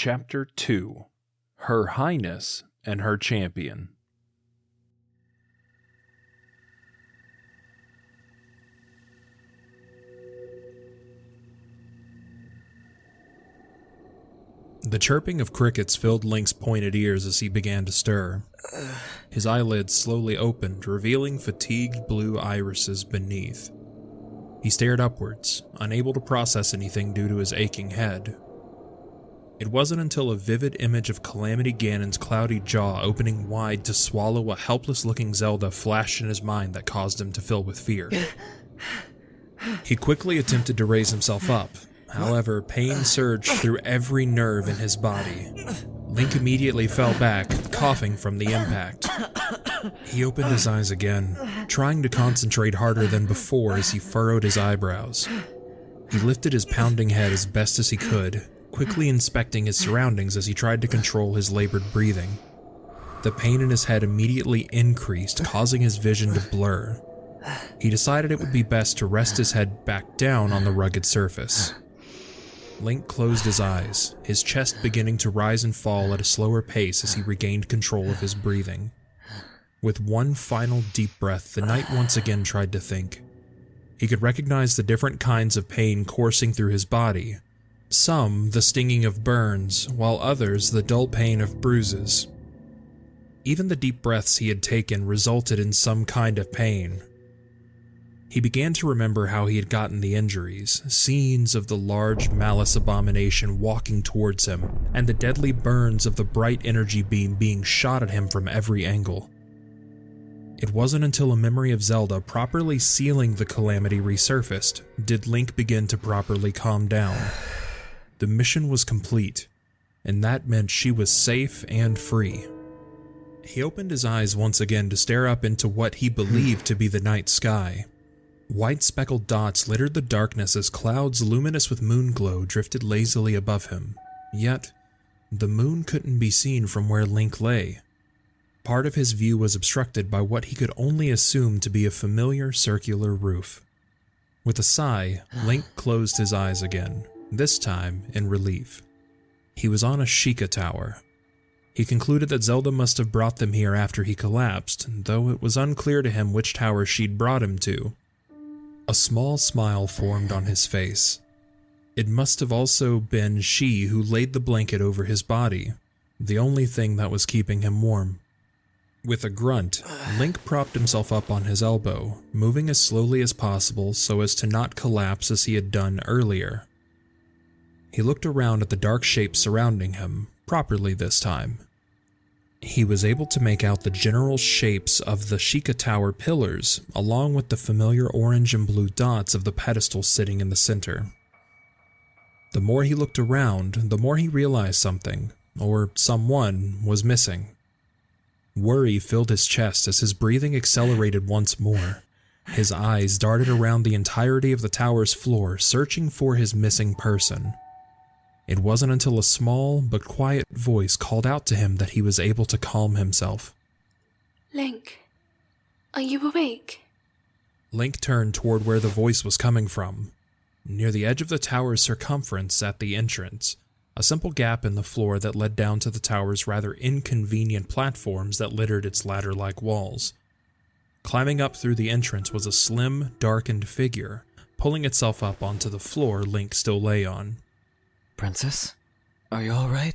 Chapter 2 Her Highness and Her Champion. The chirping of crickets filled Link's pointed ears as he began to stir. His eyelids slowly opened, revealing fatigued blue irises beneath. He stared upwards, unable to process anything due to his aching head. It wasn't until a vivid image of Calamity Ganon's cloudy jaw opening wide to swallow a helpless-looking Zelda flashed in his mind that caused him to fill with fear. He quickly attempted to raise himself up. However, pain surged through every nerve in his body. Link immediately fell back, coughing from the impact. He opened his eyes again, trying to concentrate harder than before as he furrowed his eyebrows. He lifted his pounding head as best as he could, quickly inspecting his surroundings as he tried to control his labored breathing. The pain in his head immediately increased, causing his vision to blur. He decided it would be best to rest his head back down on the rugged surface. Link closed his eyes, his chest beginning to rise and fall at a slower pace as he regained control of his breathing. With one final deep breath, the knight once again tried to think. He could recognize the different kinds of pain coursing through his body. Some the stinging of burns, while others the dull pain of bruises. Even the deep breaths he had taken resulted in some kind of pain. He began to remember how he had gotten the injuries, scenes of the large malice abomination walking towards him, and the deadly burns of the bright energy beam being shot at him from every angle. It wasn't until a memory of Zelda properly sealing the calamity resurfaced did Link begin to properly calm down. The mission was complete, and that meant she was safe and free. He opened his eyes once again to stare up into what he believed to be the night sky. White speckled dots littered the darkness as clouds luminous with moonglow drifted lazily above him. Yet, the moon couldn't be seen from where Link lay. Part of his view was obstructed by what he could only assume to be a familiar circular roof. With a sigh, Link closed his eyes again, this time in relief. He was on a Sheikah Tower. He concluded that Zelda must have brought them here after he collapsed, though it was unclear to him which tower she'd brought him to. A small smile formed on his face. It must have also been she who laid the blanket over his body, the only thing that was keeping him warm. With a grunt, Link propped himself up on his elbow, moving as slowly as possible so as to not collapse as he had done earlier. He looked around at the dark shapes surrounding him, properly this time. He was able to make out the general shapes of the Sheikah Tower pillars, along with the familiar orange and blue dots of the pedestal sitting in the center. The more he looked around, the more he realized something, or someone, was missing. Worry filled his chest as his breathing accelerated once more. His eyes darted around the entirety of the tower's floor, searching for his missing person. It wasn't until a small but quiet voice called out to him that he was able to calm himself. Link, are you awake? Link turned toward where the voice was coming from. Near the edge of the tower's circumference at the entrance, a simple gap in the floor that led down to the tower's rather inconvenient platforms that littered its ladder-like walls. Climbing up through the entrance was a slim, darkened figure, pulling itself up onto the floor Link still lay on. Princess, are you all right?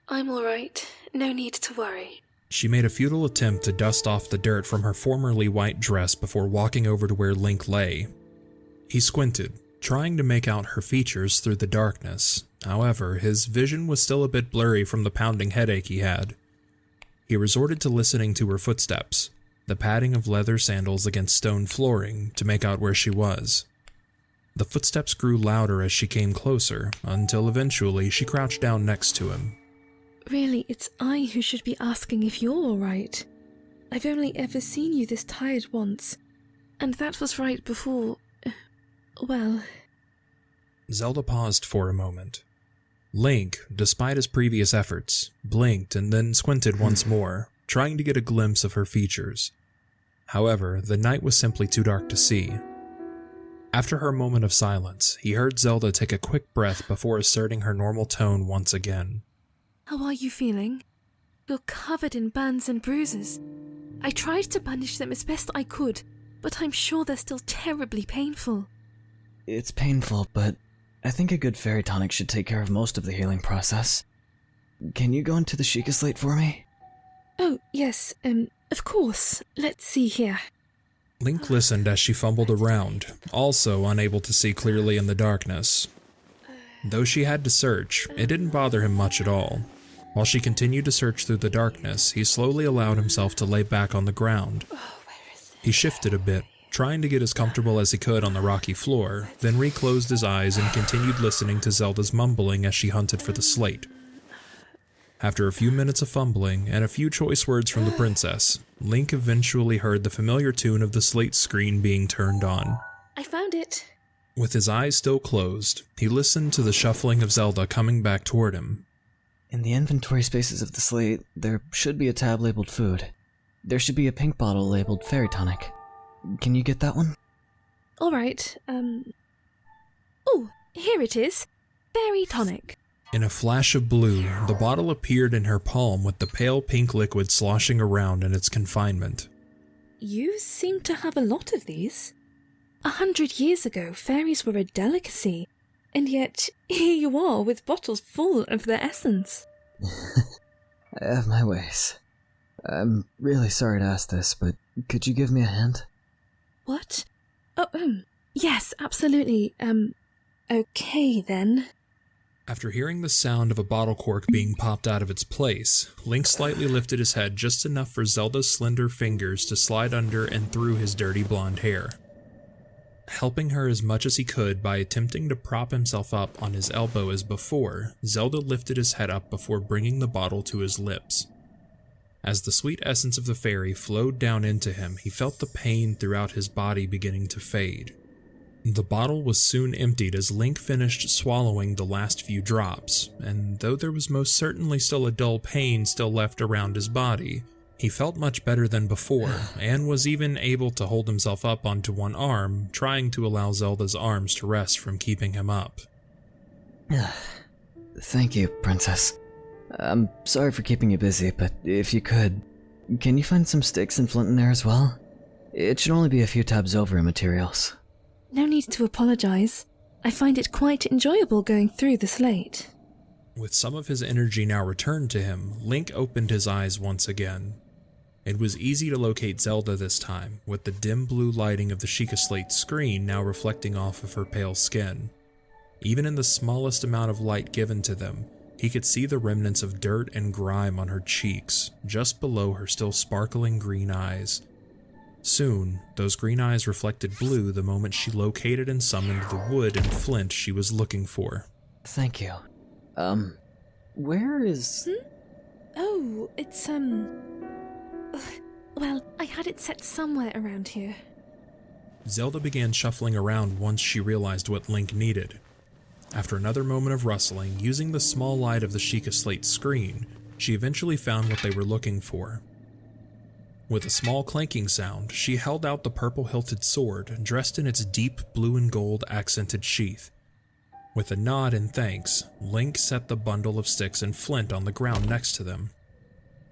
I'm all right. No need to worry. She made a futile attempt to dust off the dirt from her formerly white dress before walking over to where Link lay. He squinted, trying to make out her features through the darkness. However, his vision was still a bit blurry from the pounding headache he had. He resorted to listening to her footsteps, the padding of leather sandals against stone flooring, to make out where she was. The footsteps grew louder as she came closer, until eventually she crouched down next to him. Really, it's I who should be asking if you're all right. I've only ever seen you this tired once, and that was right before... well... Zelda paused for a moment. Link, despite his previous efforts, blinked and then squinted once more, trying to get a glimpse of her features. However, the night was simply too dark to see. After her moment of silence, he heard Zelda take a quick breath before asserting her normal tone once again. How are you feeling? You're covered in burns and bruises. I tried to bandage them as best I could, but I'm sure they're still terribly painful. It's painful, but I think a good fairy tonic should take care of most of the healing process. Can you go into the Sheikah slate for me? Oh, yes, of course. Let's see here. Link listened as she fumbled around, also unable to see clearly in the darkness. Though she had to search, it didn't bother him much at all. While she continued to search through the darkness, he slowly allowed himself to lay back on the ground. He shifted a bit, trying to get as comfortable as he could on the rocky floor, then reclosed his eyes and continued listening to Zelda's mumbling as she hunted for the slate. After a few minutes of fumbling and a few choice words from the princess, Link eventually heard the familiar tune of the slate screen being turned on. I found it. With his eyes still closed, he listened to the shuffling of Zelda coming back toward him. In the inventory spaces of the slate, there should be a tab labeled food. There should be a pink bottle labeled fairy tonic. Can you get that one? Alright, Oh, here it is. Fairy tonic. In a flash of blue, the bottle appeared in her palm with the pale pink liquid sloshing around in its confinement. You seem to have a lot of these. 100 years ago, fairies were a delicacy, and yet here you are with bottles full of their essence. I have my ways. I'm really sorry to ask this, but could you give me a hand? What? Oh, yes, absolutely. Okay then. After hearing the sound of a bottle cork being popped out of its place, Link slightly lifted his head just enough for Zelda's slender fingers to slide under and through his dirty blonde hair. Helping her as much as he could by attempting to prop himself up on his elbow as before, Zelda lifted his head up before bringing the bottle to his lips. As the sweet essence of the fairy flowed down into him, he felt the pain throughout his body beginning to fade. The bottle was soon emptied as Link finished swallowing the last few drops, and though there was most certainly still a dull pain still left around his body, he felt much better than before, and was even able to hold himself up onto one arm, trying to allow Zelda's arms to rest from keeping him up. Thank you, Princess. I'm sorry for keeping you busy, but if you could, can you find some sticks and flint in there as well? It should only be a few tabs over in materials. No need to apologize. I find it quite enjoyable going through the slate. With some of his energy now returned to him, Link opened his eyes once again. It was easy to locate Zelda this time, with the dim blue lighting of the Sheikah slate screen now reflecting off of her pale skin. Even in the smallest amount of light given to them, he could see the remnants of dirt and grime on her cheeks, just below her still sparkling green eyes. Soon, those green eyes reflected blue the moment she located and summoned the wood and flint she was looking for. Thank you. Where is... Oh, it's, well, I had it set somewhere around here. Zelda began shuffling around once she realized what Link needed. After another moment of rustling, using the small light of the Sheikah slate screen, she eventually found what they were looking for. With a small clanking sound, she held out the purple-hilted sword, dressed in its deep blue and gold accented sheath. With a nod and thanks, Link set the bundle of sticks and flint on the ground next to them.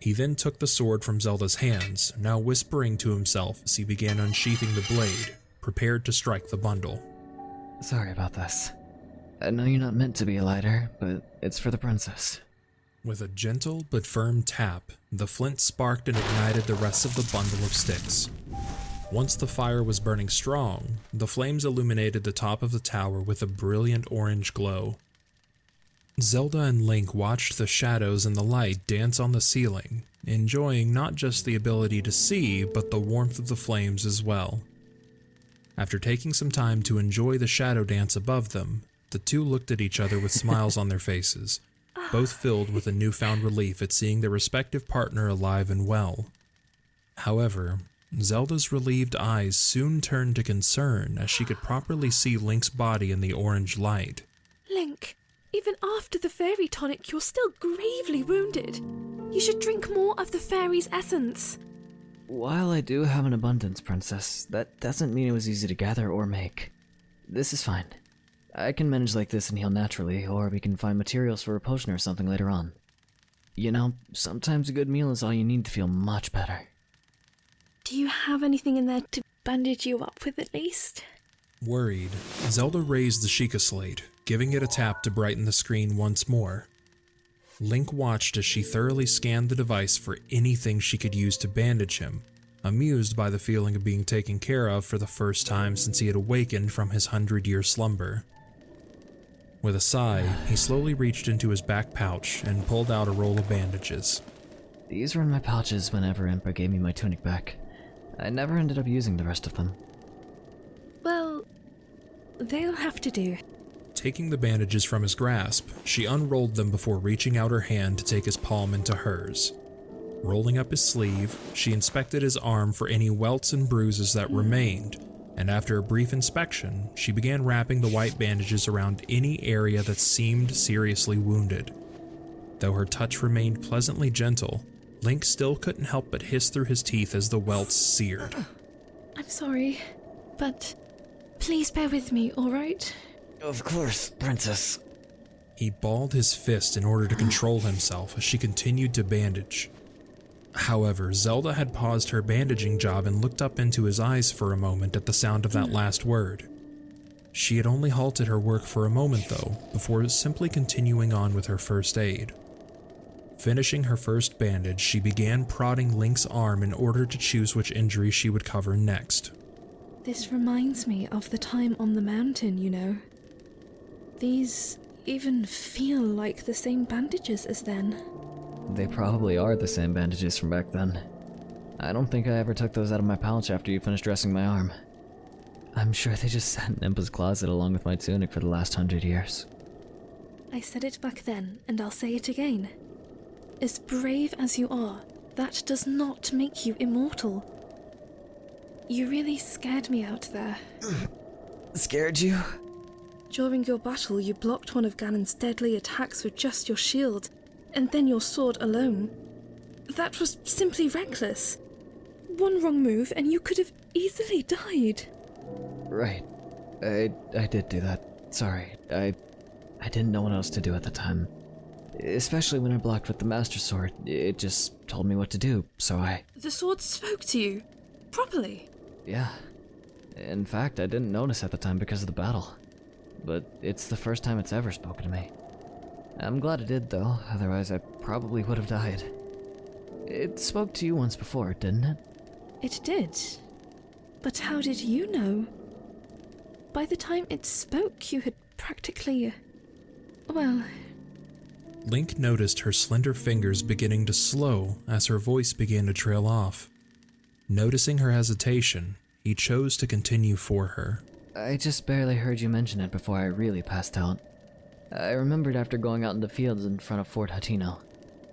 He then took the sword from Zelda's hands, now whispering to himself as he began unsheathing the blade, prepared to strike the bundle. Sorry about this. I know you're not meant to be a lighter, but it's for the princess. With a gentle but firm tap, the flint sparked and ignited the rest of the bundle of sticks. Once the fire was burning strong, the flames illuminated the top of the tower with a brilliant orange glow. Zelda and Link watched the shadows and the light dance on the ceiling, enjoying not just the ability to see, but the warmth of the flames as well. After taking some time to enjoy the shadow dance above them, the two looked at each other with smiles on their faces, both filled with a newfound relief at seeing their respective partner alive and well. However, Zelda's relieved eyes soon turned to concern as she could properly see Link's body in the orange light. Link, even after the fairy tonic, you're still gravely wounded. You should drink more of the fairy's essence. While I do have an abundance, Princess, that doesn't mean it was easy to gather or make. This is fine. I can manage like this and heal naturally, or we can find materials for a potion or something later on. You know, sometimes a good meal is all you need to feel much better. Do you have anything in there to bandage you up with at least? Worried, Zelda raised the Sheikah slate, giving it a tap to brighten the screen once more. Link watched as she thoroughly scanned the device for anything she could use to bandage him, amused by the feeling of being taken care of for the first time since he had awakened from his 100-year slumber. With a sigh, he slowly reached into his back pouch and pulled out a roll of bandages. These were in my pouches whenever Emperor gave me my tunic back. I never ended up using the rest of them. Well, they'll have to do. Taking the bandages from his grasp, she unrolled them before reaching out her hand to take his palm into hers. Rolling up his sleeve, she inspected his arm for any welts and bruises that remained, and after a brief inspection, she began wrapping the white bandages around any area that seemed seriously wounded. Though her touch remained pleasantly gentle, Link still couldn't help but hiss through his teeth as the welts seared. I'm sorry, but please bear with me, alright? Of course, Princess. He balled his fist in order to control himself as she continued to bandage. However, Zelda had paused her bandaging job and looked up into his eyes for a moment at the sound of that last word. She had only halted her work for a moment though, before simply continuing on with her first aid. Finishing her first bandage, she began prodding Link's arm in order to choose which injury she would cover next. This reminds me of the time on the mountain, you know. These even feel like the same bandages as then. They probably are the same bandages from back then. I don't think I ever took those out of my pouch after you finished dressing my arm. I'm sure they just sat in Impa's closet along with my tunic for the last 100 years. I said it back then, and I'll say it again. As brave as you are, that does not make you immortal. You really scared me out there. Scared you? During your battle, you blocked one of Ganon's deadly attacks with just your shield, and then your sword alone. That was simply reckless. One wrong move and you could have easily died. Right. I did do that. Sorry. I didn't know what else to do at the time. Especially when I blocked with the Master Sword. It just told me what to do, so I... The sword spoke to you? Properly? Yeah. In fact, I didn't notice at the time because of the battle. But it's the first time it's ever spoken to me. I'm glad it did, though, otherwise I probably would have died. It spoke to you once before, didn't it? It did. But how did you know? By the time it spoke, you had practically... well... Link noticed her slender fingers beginning to slow as her voice began to trail off. Noticing her hesitation, he chose to continue for her. I just barely heard you mention it before I really passed out. I remembered after going out in the fields in front of Fort Hatino.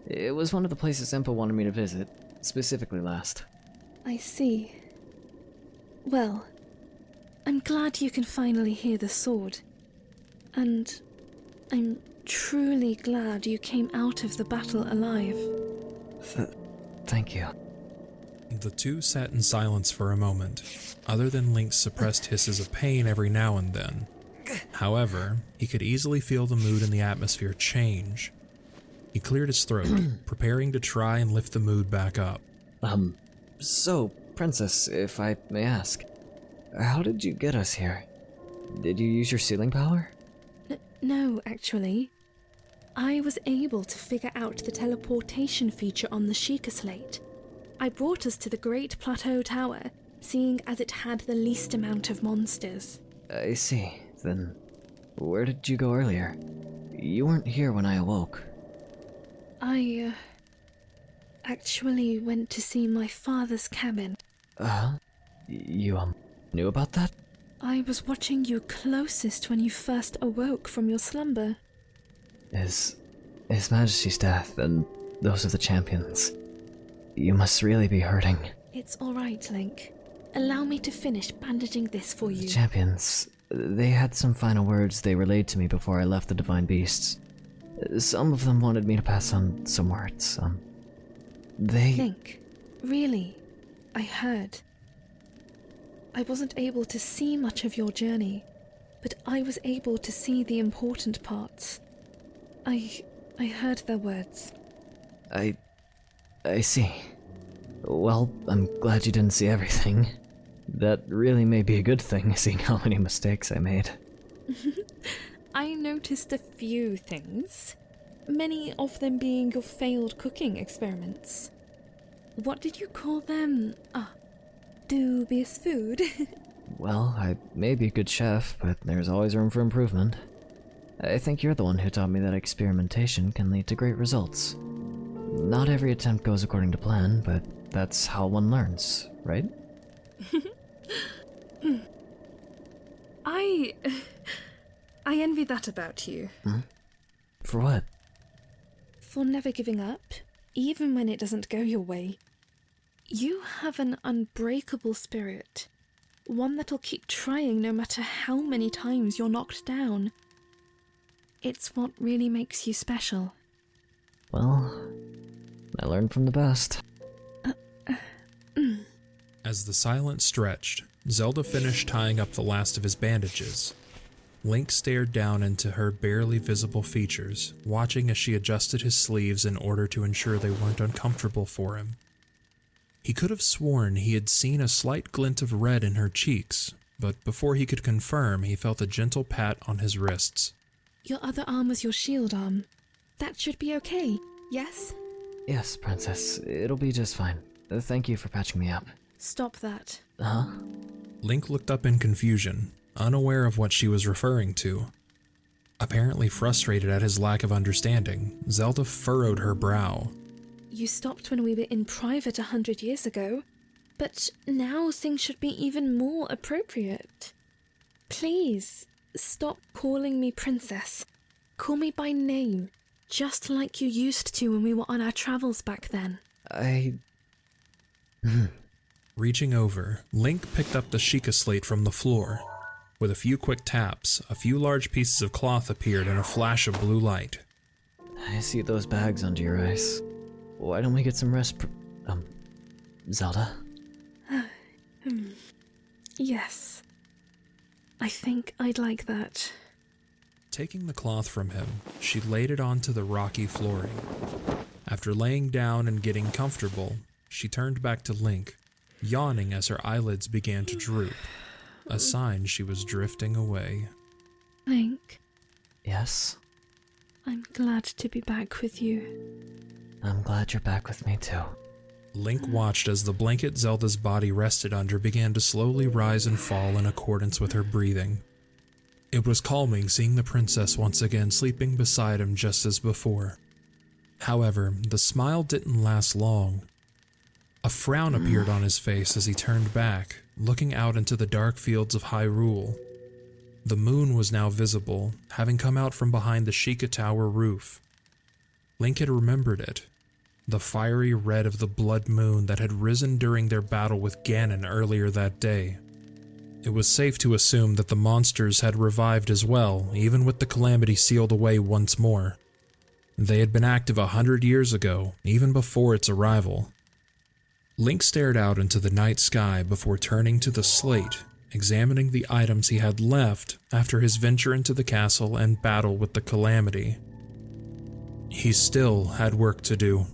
It was one of the places Impa wanted me to visit, specifically last. I see. Well, I'm glad you can finally hear the sword. And I'm truly glad you came out of the battle alive. Thank you. The two sat in silence for a moment, other than Link's suppressed hisses of pain every now and then. However, he could easily feel the mood in the atmosphere change. He cleared his throat, preparing to try and lift the mood back up. So, Princess, if I may ask, how did you get us here? Did you use your sealing power? No, actually. I was able to figure out the teleportation feature on the Sheikah slate. I brought us to the Great Plateau Tower, seeing as it had the least amount of monsters. I see. Then, where did you go earlier? You weren't here when I awoke. I, actually went to see my father's cabin. You, knew about that? I was watching you closest when you first awoke from your slumber. His Majesty's death and those of the champions. You must really be hurting. It's alright, Link. Allow me to finish bandaging this for you. The champions, they had some final words they relayed to me before I left the Divine Beasts. Some of them wanted me to pass on some words. Link, really, I heard. I wasn't able to see much of your journey, but I was able to see the important parts. I heard their words. I see. Well, I'm glad you didn't see everything. That really may be a good thing, seeing how many mistakes I made. I noticed a few things, many of them being your failed cooking experiments. What did you call them? Dubious food? Well, I may be a good chef, but there's always room for improvement. I think you're the one who taught me that experimentation can lead to great results. Not every attempt goes according to plan, but that's how one learns, right? I envy that about you. For what? For never giving up, even when it doesn't go your way. You have an unbreakable spirit. One that'll keep trying no matter how many times you're knocked down. It's what really makes you special. Well, I learned from the best. As the silence stretched, Zelda finished tying up the last of his bandages. Link stared down into her barely visible features, watching as she adjusted his sleeves in order to ensure they weren't uncomfortable for him. He could have sworn he had seen a slight glint of red in her cheeks, but before he could confirm, he felt a gentle pat on his wrists. Your other arm was your shield arm. That should be okay, yes? Yes, Princess, it'll be just fine. Thank you for patching me up. Stop that. Huh? Link looked up in confusion, unaware of what she was referring to. Apparently frustrated at his lack of understanding, Zelda furrowed her brow. You stopped when we were in private 100 years ago, but now things should be even more appropriate. Please, stop calling me Princess. Call me by name, just like you used to when we were on our travels back then. Reaching over, Link picked up the Sheikah slate from the floor. With a few quick taps, a few large pieces of cloth appeared in a flash of blue light. I see those bags under your eyes. Why don't we get some rest, Zelda? Yes. I think I'd like that. Taking the cloth from him, she laid it onto the rocky flooring. After laying down and getting comfortable, she turned back to Link, yawning as her eyelids began to droop, a sign she was drifting away. Link, Yes? I'm glad to be back with you. I'm glad you're back with me too. Link watched as the blanket Zelda's body rested under began to slowly rise and fall in accordance with her breathing. It was calming seeing the princess once again sleeping beside him just as before. However, the smile didn't last long. A frown appeared on his face as he turned back, looking out into the dark fields of Hyrule. The moon was now visible, having come out from behind the Sheikah Tower roof. Link had remembered it, the fiery red of the blood moon that had risen during their battle with Ganon earlier that day. It was safe to assume that the monsters had revived as well, even with the Calamity sealed away once more. They had been active 100 years ago, even before its arrival. Link stared out into the night sky before turning to the slate, examining the items he had left after his venture into the castle and battle with the Calamity. He still had work to do.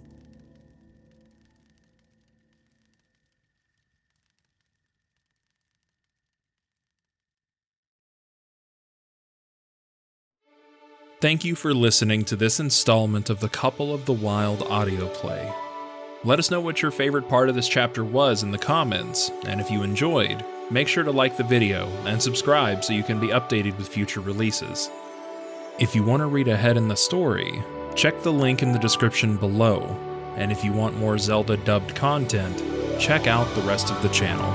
Thank you for listening to this installment of the Couple of the Wild Audioplay. Let us know what your favorite part of this chapter was in the comments, and if you enjoyed, make sure to like the video and subscribe so you can be updated with future releases. If you want to read ahead in the story, check the link in the description below, and if you want more Zelda dubbed content, check out the rest of the channel.